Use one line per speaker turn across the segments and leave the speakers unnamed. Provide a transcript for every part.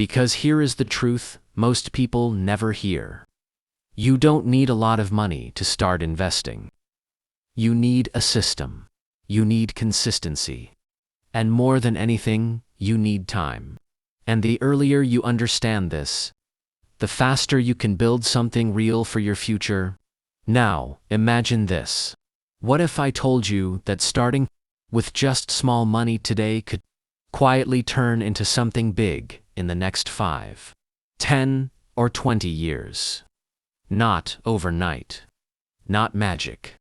Because here is the truth most people never hear. You don't need a lot of money to start investing. You need a system. You need consistency. And more than anything, you need time. And the earlier you understand this, the faster you can build something real for your future. Now, imagine this. What if I told you that starting with just small money today could quietly turn into something big in the next 5, 10, or 20 years? Not overnight. Not magic.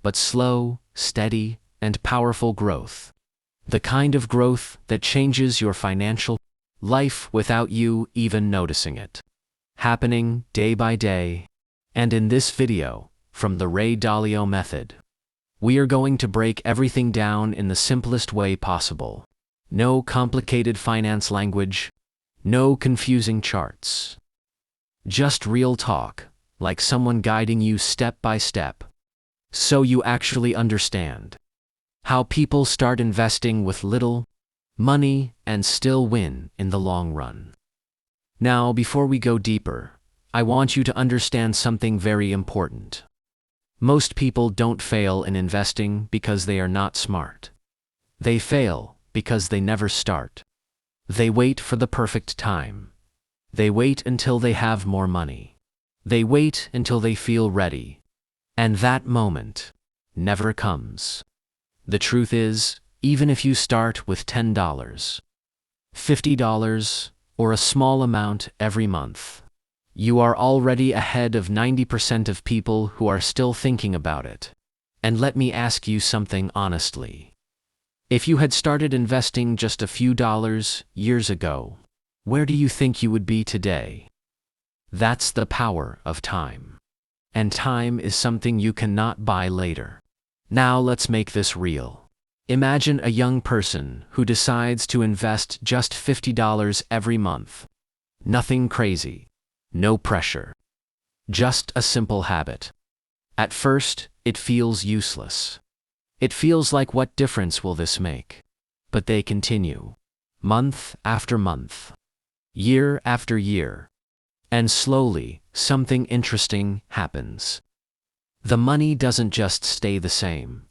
But slow, steady, and powerful growth. The kind of growth that changes your financial life without you even noticing it. Happening day by day. And in this video, from the Ray Dalio method, we are going to break everything down in the simplest way possible. No complicated finance language, no confusing charts. Just real talk, like someone guiding you step by step, so you actually understand how people start investing with little money and still win in the long run. Now, before we go deeper, I want you to understand something very important. Most people don't fail in investing because they are not smart. They fail because they never start. They wait for the perfect time. They wait until they have more money. They wait until they feel ready. And that moment never comes. The truth is, even if you start with $10, $50, or a small amount every month, you are already ahead of 90% of people who are still thinking about it. And let me ask you something honestly. If you had started investing just a few dollars years ago, where do you think you would be today? That's the power of time. And time is something you cannot buy later. Now let's make this real. Imagine a young person who decides to invest just $50 every month. Nothing crazy. No pressure. Just a simple habit. At first, it feels useless. It feels like, what difference will this make? But they continue. Month after month. Year after year. And slowly, something interesting happens. The money doesn't just stay the same.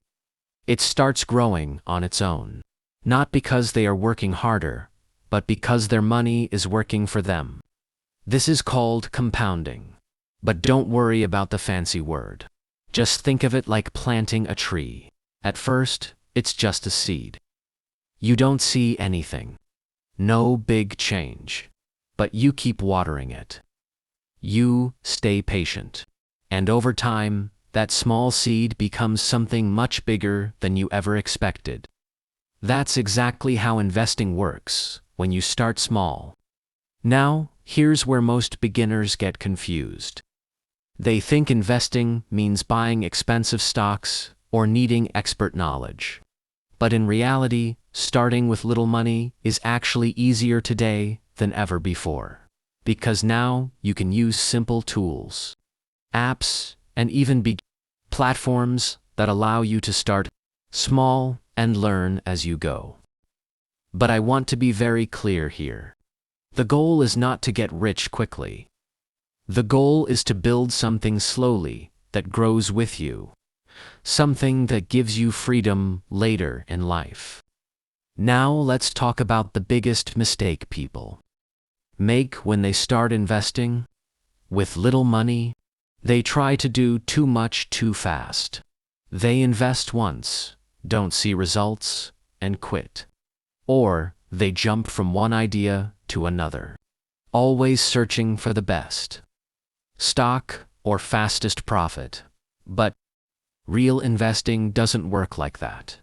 It starts growing on its own. Not because they are working harder, but because their money is working for them. This is called compounding. But don't worry about the fancy word. Just think of it like planting a tree. At first, it's just a seed. You don't see anything. No big change. But you keep watering it. You stay patient. And over time, that small seed becomes something much bigger than you ever expected. That's exactly how investing works, when you start small. Now, here's where most beginners get confused. They think investing means buying expensive stocks or needing expert knowledge. But in reality, starting with little money is actually easier today than ever before. Because now you can use simple tools, apps, and even platforms that allow you to start small and learn as you go. But I want to be very clear here. The goal is not to get rich quickly. The goal is to build something slowly that grows with you. Something that gives you freedom later in life. Now let's talk about the biggest mistake people make when they start investing. With little money, they try to do too much too fast. They invest once, don't see results, and quit. Or they jump from one idea to another, always searching for the best stock or fastest profit. But real investing doesn't work like that.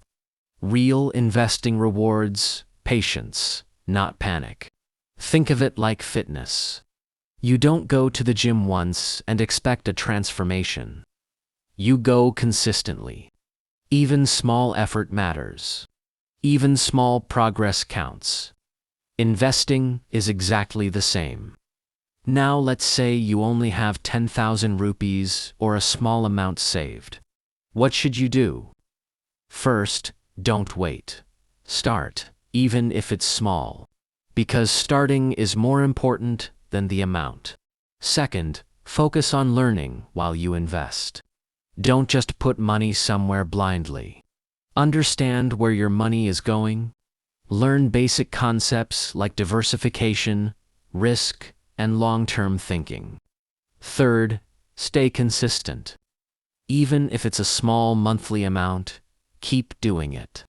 Real investing rewards patience, not panic. Think of it like fitness. You don't go to the gym once and expect a transformation. You go consistently. Even small effort matters. Even small progress counts. Investing is exactly the same. Now let's say you only have 10,000 rupees or a small amount saved. What should you do? First, don't wait. Start, even if it's small. Because starting is more important than the amount. Second, focus on learning while you invest. Don't just put money somewhere blindly. Understand where your money is going. Learn basic concepts like diversification, risk, and long-term thinking. Third, stay consistent. Even if it's a small monthly amount, keep doing it.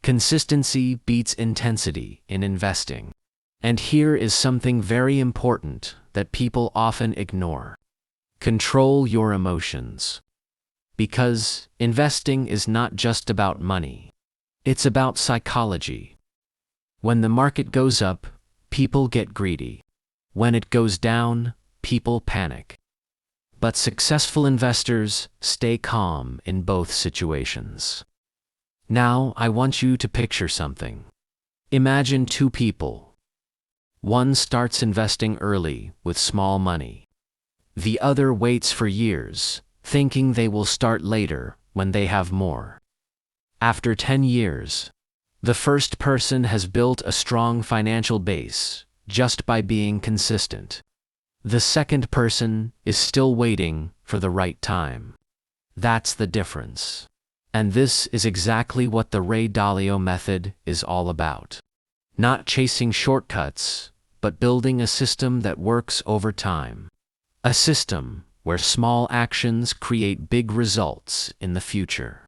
Consistency beats intensity in investing. And here is something very important that people often ignore. Control your emotions. Because investing is not just about money. It's about psychology. When the market goes up, people get greedy. When it goes down, people panic. But successful investors stay calm in both situations. Now, I want you to picture something. Imagine two people. One starts investing early with small money. The other waits for years, thinking they will start later when they have more. After 10 years, the first person has built a strong financial base just by being consistent. The second person is still waiting for the right time. That's the difference. And this is exactly what the Ray Dalio method is all about. Not chasing shortcuts, but building a system that works over time. A system where small actions create big results in the future.